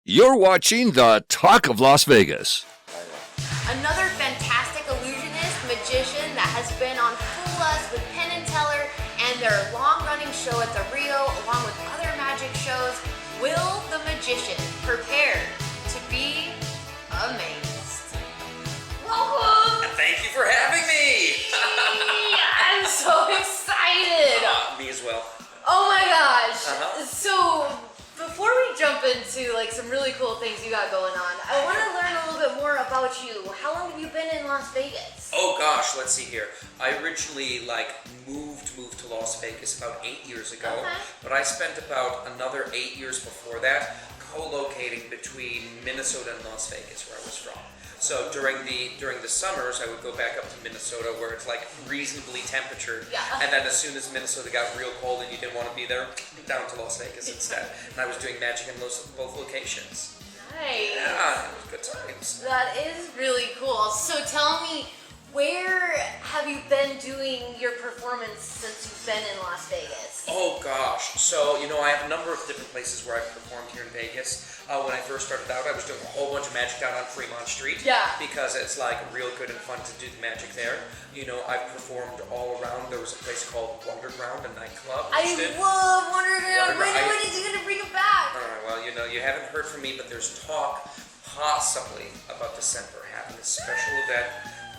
You're watching the Talk of Las Vegas. Another fantastic illusionist, magician that has been on Fool Us with Penn and Teller and their long-running show at the Rio, along with other magic shows. Will the magician prepare to be amazed? Welcome! Thank you for having me! I'm so excited! Me as well. Oh my gosh! Uh-huh. So, before we jump into some really cool things you got going on, I want to learn a little bit more about you. How long have you been in Las Vegas? Oh gosh, let's see here. I originally moved to Las Vegas about 8 years ago, Okay. but I spent about another 8 years before that co-locating between Minnesota and Las Vegas, where I was from. So during the summers, I would go back up to Minnesota where it's reasonably temperatured. Yeah. And then as soon as Minnesota got real cold and you didn't want to be there, down to Las Vegas instead. And I was doing magic in both locations. Nice. Yeah, it was good times. That is really cool. So tell me, where have you been doing your performance since you've been in Las Vegas? Oh gosh, so I have a number of different places where I've performed here in Vegas. When I first started out, I was doing a whole bunch of magic down on Fremont Street. Yeah. Because it's real good and fun to do the magic there. I've performed all around. There was a place called Wonderground, a nightclub. I love Wonderground. When Wonderground. is he gonna bring it back? Well, you haven't heard from me, but there's talk possibly about December having a special event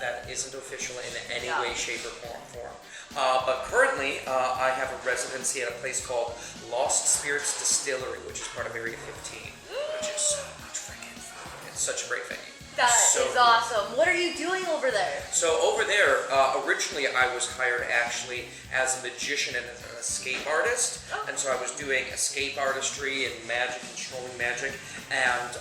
that isn't official in any way, shape, or form. But currently, I have a residency at a place called Lost Spirit Distillery, which is part of Area 15, which is so much freaking fun. It's such a great venue. That So is awesome. What are you doing over there? So over there, originally I was hired actually as a magician and an escape artist. Oh. And so I was doing escape artistry and magic, controlling magic, and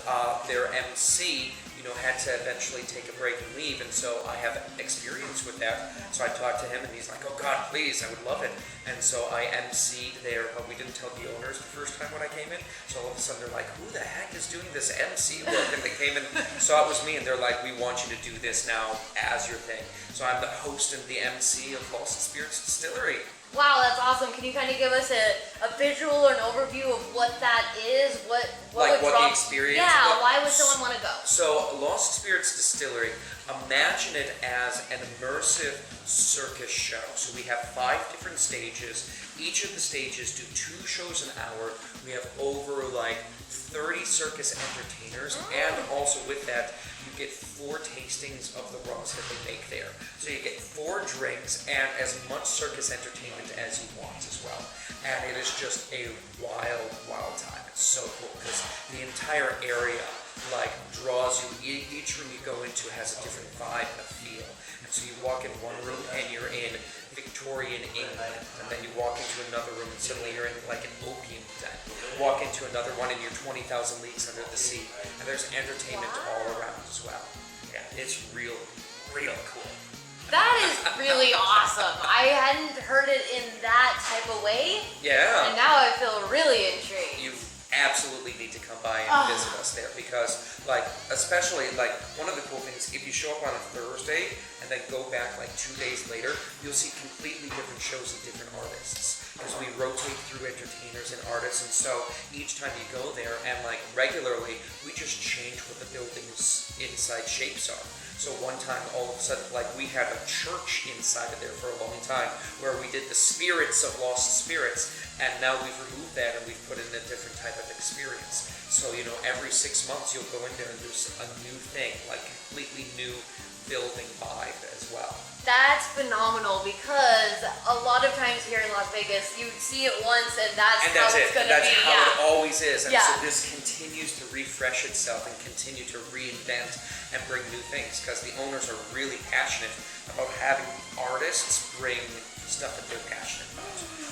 their MC, had to eventually take a break and leave, and so I have experience with that. So I talked to him, and he's like, "Oh God, please, I would love it." And so I MC'd there, but we didn't tell the owners the first time when I came in. So all of a sudden they're like, "Who the heck is doing this MC work?" And they came in, saw it was me, and they're like, "We want you to do this now as your thing." So I'm the host and the MC of Lost Spirit Distillery. Wow, that's awesome. Can you kind of give us a visual or an overview of what that is? What would What draw... the experience? Yeah, why would someone want to go? So Lost Spirits Distillery, imagine it as an immersive circus show. So we have 5 different stages. Each of the stages do 2 shows an hour. We have over 30 circus entertainers, and also with that, you get 4 tastings of the rums that they make there. So you get 4 drinks and as much circus entertainment as you want as well. And it is just a wild, wild time. It's so cool because the entire area draws you. Each room you go into has a different vibe and a feel. And so you walk in one room and you're in Victorian England, and then you walk into another room and suddenly you're in an opium den. Walk into another one and you're 20,000 leagues under the sea, and there's entertainment all around as well. Yeah, it's real cool. That is really awesome. I hadn't heard it in that type of way, Yeah. and now I feel really intrigued. You absolutely need to come by and visit us there because, especially, one of the cool things, if you show up on a Thursday and then go back 2 days later, you'll see completely different shows of different artists because we rotate through entertainers and artists, and so each time you go there and regularly, we just change what the building's inside shapes are. So one time, all of a sudden, we had a church inside of there for a long time where we did the spirits of lost spirits, and now we've removed that and we've put in a different type of experience. So, every 6 months you'll go in there and there's a new thing, completely new building vibe as well. That's phenomenal because a lot of times here in Las Vegas, you see it once and that's how it's going to be. That's how it always is. And Yeah. so this continues to refresh itself and continue to reinvent and bring new things because the owners are really passionate about having artists bring stuff that they're passionate about.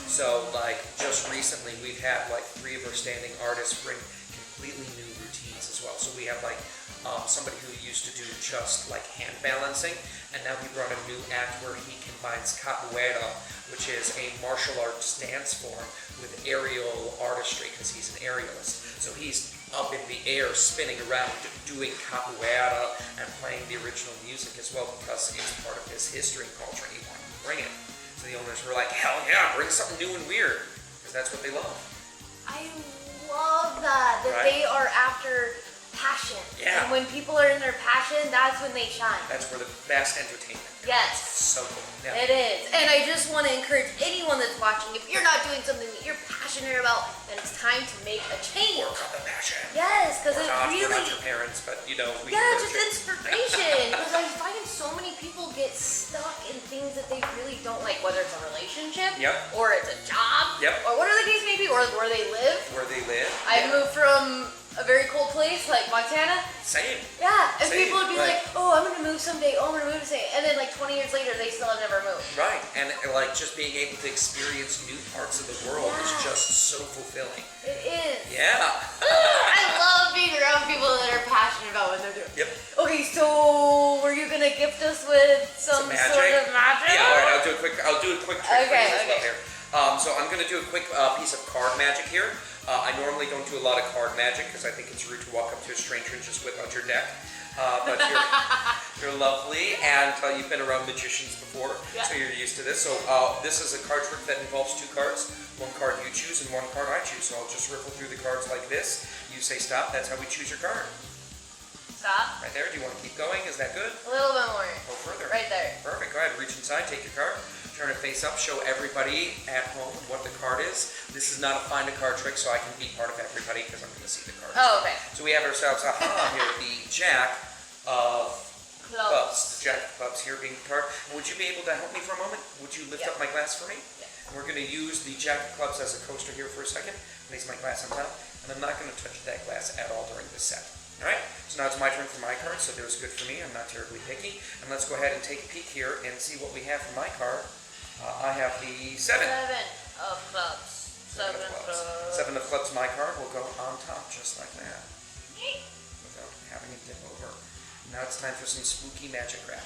So just recently we've had 3 of our standing artists bring completely new routines as well. So we have somebody who used to do just hand balancing, and now we brought a new act where he combines capoeira, which is a martial arts dance form, with aerial artistry because he's an aerialist. So he's up in the air spinning around doing capoeira and playing the original music as well because it's part of his history and culture and he wanted to bring it. So the owners were like, hell yeah, bring something new and weird because that's what they love. I love that Right. they are after passion. Yeah. And when people are in their passion, that's when they shine. That's where the best entertainment comes. Yes. So cool. Yeah. It is. And I just want to encourage anyone that's watching, if you're not doing something that you're passionate about, then it's time to make a change. Work on the passion. Yes, because it We're not really... your parents, but you know, we Yeah, can just coach it. inspiration. Because I find so many people get stuck in things that they really don't like, whether it's a relationship, Yep. or it's a job, Yep. or whatever the case may be, or where they live. Where they live. I moved from a very cold place like Montana. Same. Yeah, and Same, people would be right. like, "Oh, I'm gonna move someday. Oh, I'm gonna move someday," and then like 20 years later, they still have never moved. Right, and like just being able to experience new parts of the world is Yeah. just so fulfilling. It is. Yeah. I love being around people that are passionate about what they're doing. Yep. Okay, so were you gonna gift us with some magic. sort of magic? Yeah, all right. I'll do a quick trick for Okay, you as well okay. here. So I'm going to do a quick piece of card magic here. I normally don't do a lot of card magic because I think it's rude to walk up to a stranger and just whip out your deck. But you're lovely, and you've been around magicians before, Yeah. so you're used to this. So this is a card trick that involves two cards. One card you choose and one card I choose. So I'll just riffle through the cards like this. You say stop. That's how we choose your card. Stop. Right there. Do you want to keep going? Is that good? A little bit more. Go further. Right there. Perfect. Go ahead. Reach inside. Take your card. Turn it face up. Show everybody at home what the card is. This is not a find a card trick, so I can be part of everybody because I'm going to see the card. Oh, okay. So we have ourselves here the Jack of Clubs. The Jack of Clubs here being the card. Would you be able to help me for a moment? Would you lift Yeah. up my glass for me? Yeah. And we're going to use the Jack of Clubs as a coaster here for a second. Place my glass on top. And I'm not going to touch that glass at all during this set. Alright, so now it's my turn for my card, so there's good for me. I'm not terribly picky. And let's go ahead and take a peek here and see what we have for my card. I have the 7. Seven of clubs. Seven of clubs. 7 of clubs, my card will go on top just like that. Without having it dip over. Now it's time for some spooky magic crap.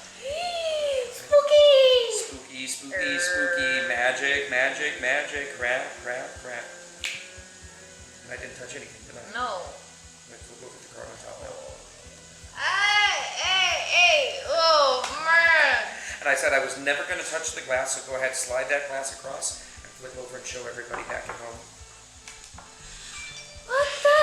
Spooky! Spooky, spooky, spooky, magic, magic, magic, crap, crap, crap. And I didn't touch anything, did I? No. Let's look at the card on top now. Hey, oh man! And I said I was never going to touch the glass, so go ahead, slide that glass across and flip over and show everybody back at home. What the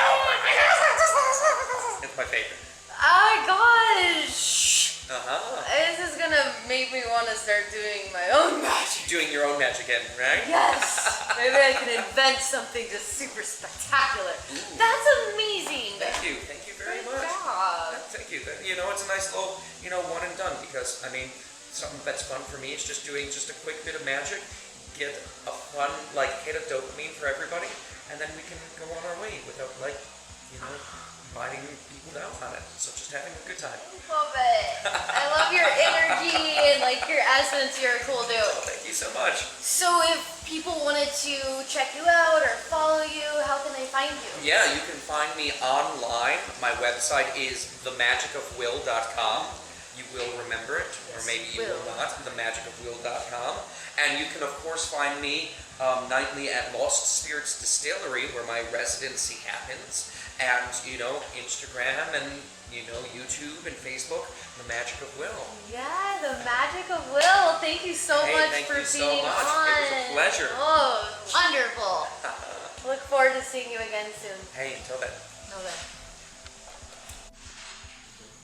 heck? It's my favorite. Oh gosh! Uh-huh. This is gonna make me want to start doing my own magic. Doing your own magic again, right? Yes! Maybe I can invent something just super spectacular. Ooh. That's amazing! Thank you very Good much. job. Thank you. You know, it's a nice little, one and done because, I mean, something that's fun for me is just doing just a quick bit of magic, get a fun, hit of dopamine for everybody, and then we can go on our way without, inviting people down on it. So just having a good time. Love it. I love your energy and your essence. You're a cool dude. Oh, thank you so much. So if people wanted to check you out or follow you, how can they find you? Yeah, you can find me online. My website is themagicofwill.com. You will remember it, or maybe you will not, themagicofwill.com. And you can, of course, find me nightly at Lost Spirit Distillery, where my residency happens. And, Instagram and, YouTube and Facebook, The Magic of Will. Yeah, The Magic of Will. Thank you so much thank for you so being much. on. It was a pleasure. Oh, wonderful. Look forward to seeing you again soon. Hey, until then. Till then.